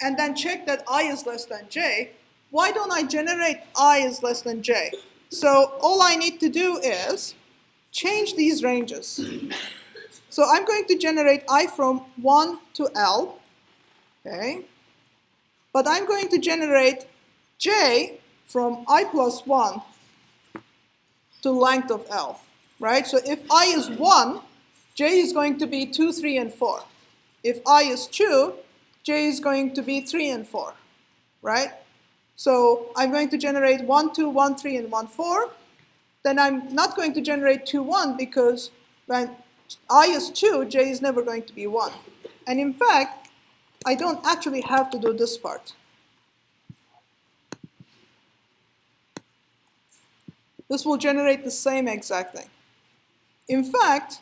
and then check that I is less than j, why don't I generate I is less than j? So all I need to do is change these ranges. So I'm going to generate I from 1 to L, okay? But I'm going to generate j from I plus 1 to length of L, right? So if I is 1, j is going to be 2, 3, and 4. If I is 2, j is going to be 3 and 4, right? So I'm going to generate 1, 2, 1, 3, and 1, 4. Then I'm not going to generate 2, 1 because when I is 2, j is never going to be 1. And in fact, I don't actually have to do this part. This will generate the same exact thing. In fact,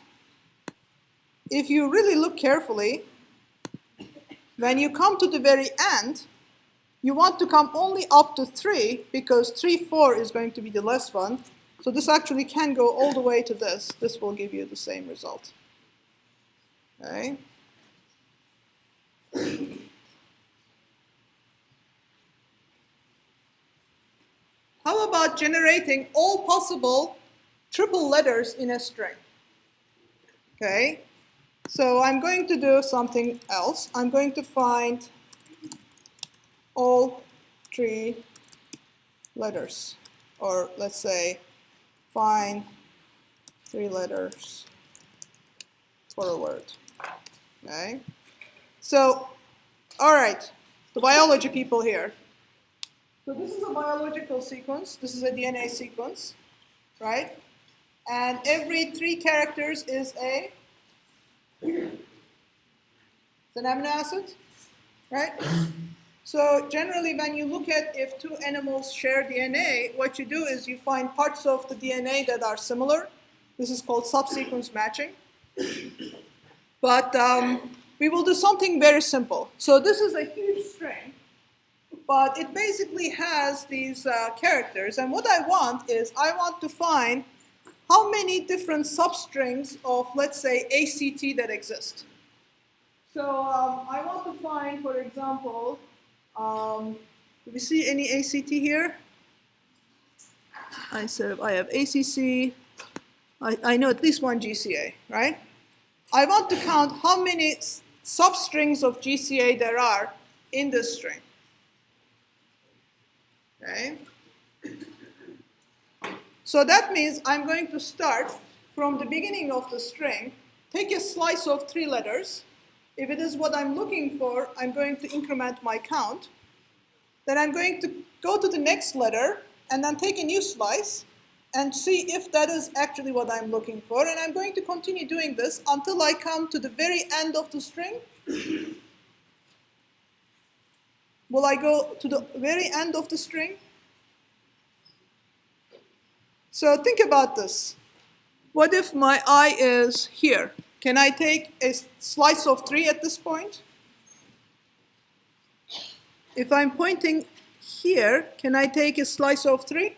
if you really look carefully, when you come to the very end, you want to come only up to 3 because 3, 4 is going to be the less one. So this actually can go all the way to this. This will give you the same result. Okay. How about generating all possible triple letters in a string? Okay. So I'm going to do something else. I'm going to find all 3 letters, or let's say find 3 letters for a word. Okay. So, all right, the biology people here. So this is a biological sequence. This is a DNA sequence, right? And every 3 characters is an amino acid, right? So generally, when you look at if 2 animals share DNA, what you do is you find parts of the DNA that are similar. This is called subsequence matching. But we will do something very simple. So this is a huge string, but it basically has these characters. And what I want is I want to find how many different substrings of, let's say, ACT that exist. So I want to find, for example, do we see any ACT here? I have ACC. I know at least one GCA, right? I want to count how many substrings of GCA there are in this string. Okay. So that means I'm going to start from the beginning of the string, take a slice of 3 letters. If it is what I'm looking for, I'm going to increment my count. Then I'm going to go to the next letter and then take a new slice and see if that is actually what I'm looking for. And I'm going to continue doing this until I come to the very end of the string. Will I go to the very end of the string? So think about this. What if my I is here? Can I take a slice of 3 at this point? If I'm pointing here, can I take a slice of 3?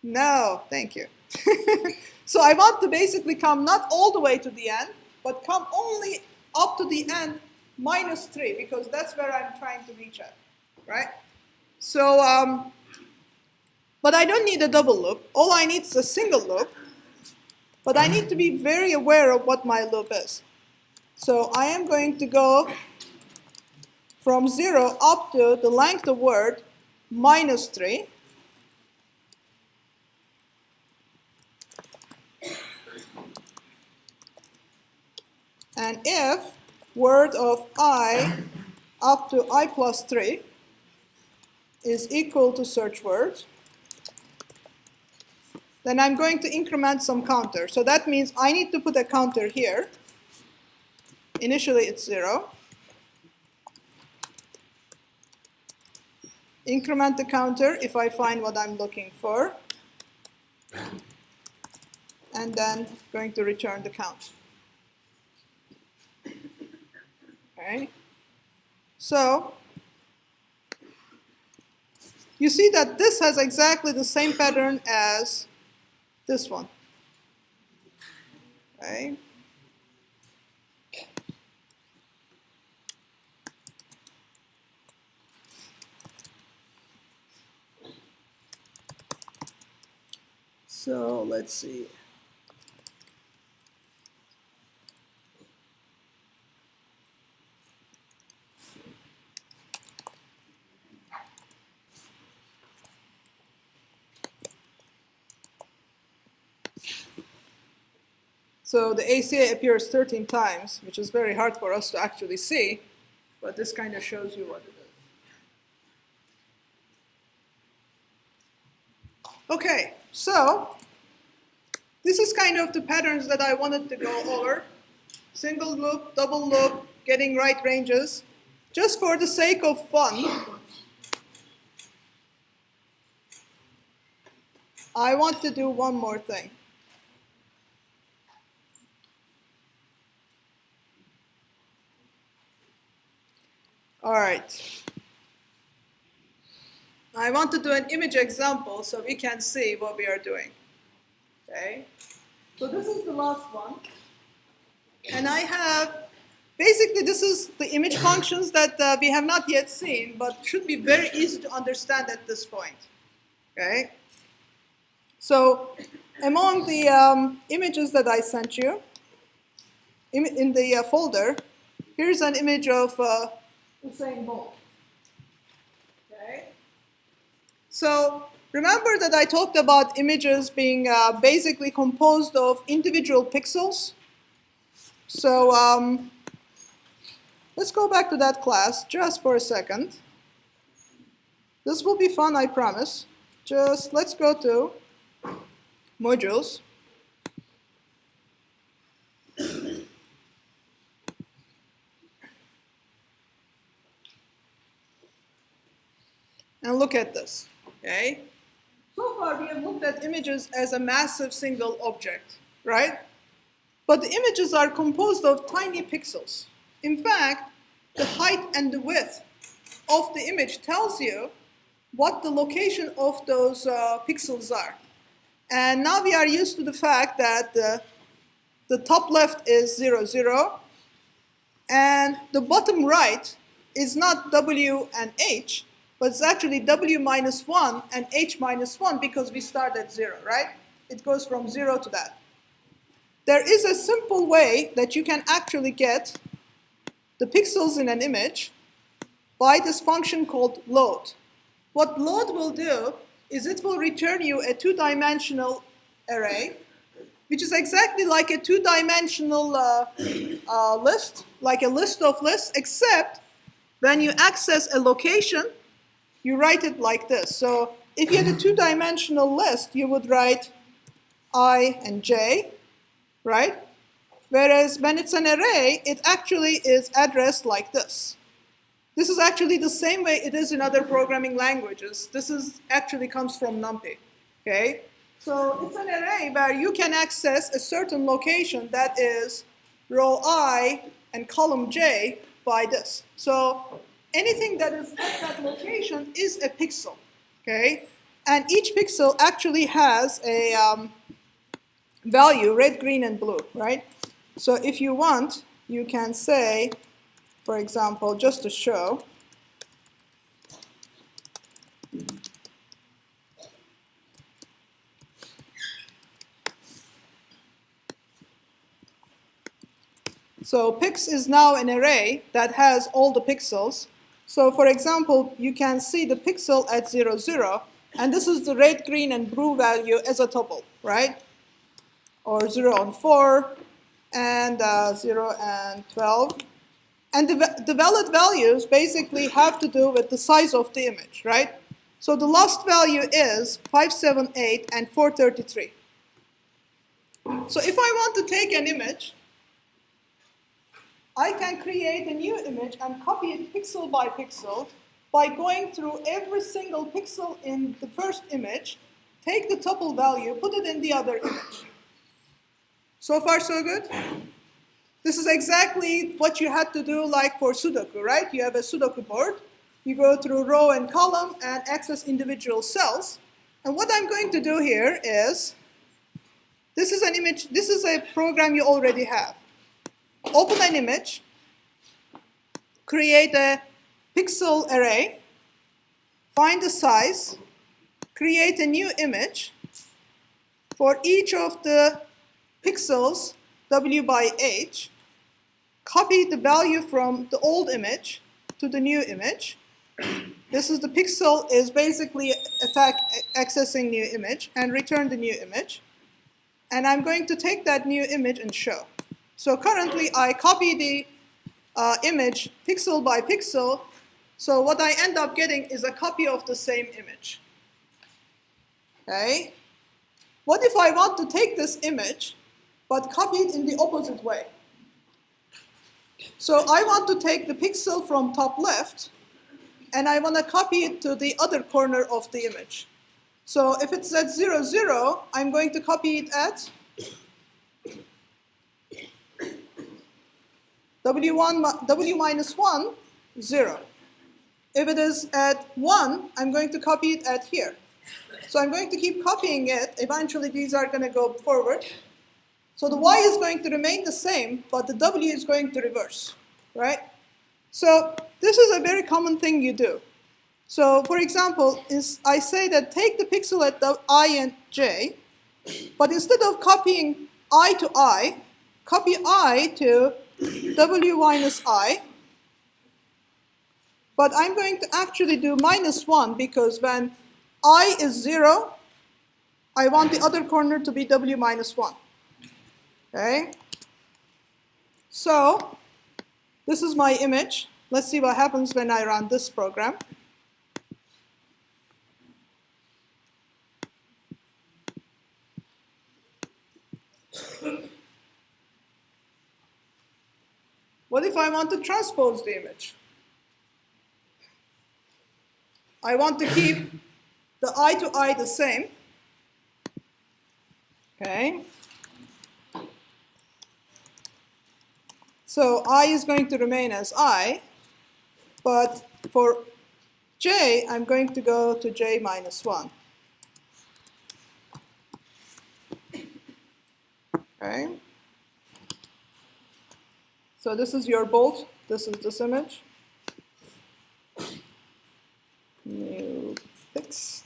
No, thank you. So I want to basically come not all the way to the end, but come only up to the end minus 3, because that's where I'm trying to reach at, right? So, but I don't need a double loop. All I need is a single loop, but I need to be very aware of what my loop is. So I am going to go from 0 up to the length of word minus 3. And if word of I up to I plus 3 is equal to search word, then I'm going to increment some counter. So that means I need to put a counter here. Initially it's 0. Increment the counter if I find what I'm looking for. And then going to return the count. Okay. So you see that this has exactly the same pattern as this one. Okay. So let's see. So the ACA appears 13 times, which is very hard for us to actually see, but this kind of shows you what it is. Okay, so this is kind of the patterns that I wanted to go over. Single loop, double loop, getting right ranges. Just for the sake of fun, I want to do one more thing. All right. I want to do an image example so we can see what we are doing. Okay. So this is the last one. And I have, basically this is the image functions that we have not yet seen, but should be very easy to understand at this point. Okay. So among the images that I sent you, in the folder, here's an image of Usain Bolt. Okay. So remember that I talked about images being basically composed of individual pixels. So let's go back to that class just for a second. This will be fun, I promise. Just let's go to modules. And look at this, okay? So far we have looked at images as a massive single object, right? But the images are composed of tiny pixels. In fact, the height and the width of the image tells you what the location of those pixels are. And now we are used to the fact that the top left is 0, 0, and the bottom right is not W and H, but it's actually W minus 1 and H minus 1 because we start at 0, right? It goes from 0 to that. There is a simple way that you can actually get the pixels in an image by this function called load. What load will do is it will return you a two-dimensional array, which is exactly like a two-dimensional list, like a list of lists, except when you access a location, you write it like this. So if you had a two-dimensional list, you would write I and J, right? Whereas when it's an array, it actually is addressed like this. This is actually the same way it is in other programming languages. This is actually comes from NumPy, okay? So it's an array where you can access a certain location that is row I and column J by this. So anything that is at that location is a pixel, okay? And each pixel actually has a value, red, green, and blue, right? So if you want, you can say, for example, just to show, so pix is now an array that has all the pixels. So for example, you can see the pixel at 0, 0, and this is the red, green, and blue value as a tuple, right? Or 0 and 4, and 0 and 12. And the valid values basically have to do with the size of the image, right? So the last value is 578 and 433. So if I want to take an image, I can create a new image and copy it pixel by pixel by going through every single pixel in the first image, take the tuple value, put it in the other image. So far, so good? This is exactly what you had to do like for Sudoku, right? You have a Sudoku board. You go through row and column and access individual cells. And what I'm going to do here is, this is an image, this is a program you already have. Open an image, create a pixel array, find the size, create a new image, for each of the pixels, W by H, copy the value from the old image to the new image. This is the pixel is basically accessing new image and return the new image. And I'm going to take that new image and show. So currently I copy the image pixel by pixel. So what I end up getting is a copy of the same image. Okay? What if I want to take this image but copy it in the opposite way? So I want to take the pixel from top left and I want to copy it to the other corner of the image. So if it's at 0, 0, I'm going to copy it at W minus 1, 0. If it is at 1, I'm going to copy it at here. So I'm going to keep copying it. Eventually, these are going to go forward. So the y is going to remain the same, but the w is going to reverse, right? So this is a very common thing you do. So for example, I say that take the pixel at I and j, but instead of copying I to I, copy I to w minus I. But I'm going to actually do minus 1 because when I is 0, I want the other corner to be w minus 1. Okay? So this is my image. Let's see what happens when I run this program. What if I want to transpose the image? I want to keep the I to I the same. Okay. So I is going to remain as I, but for j, I'm going to go to j minus 1. Okay. So this is your bolt. This is this image. New pix.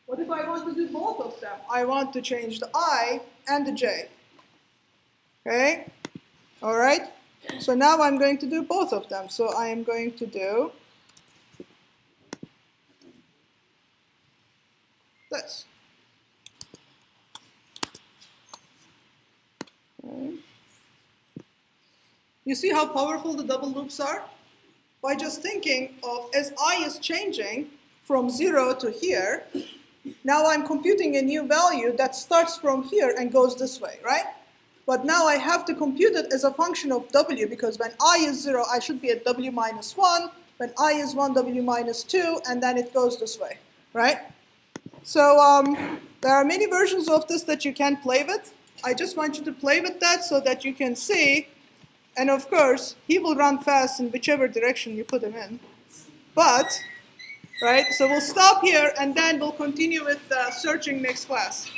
What if I want to do both of them? I want to change the I and the j. Okay? All right? So now I'm going to do both of them. So I am going to do this. Okay. You see how powerful the double loops are? By just thinking of as I is changing from 0 to here, now I'm computing a new value that starts from here and goes this way, right? But now I have to compute it as a function of w, because when I is 0, I should be at w minus 1. When I is 1, w minus 2, and then it goes this way, right? So there are many versions of this that you can play with. I just want you to play with that so that you can see. And of course, he will run fast in whichever direction you put him in. But, right, so we'll stop here and then we'll continue with searching next class.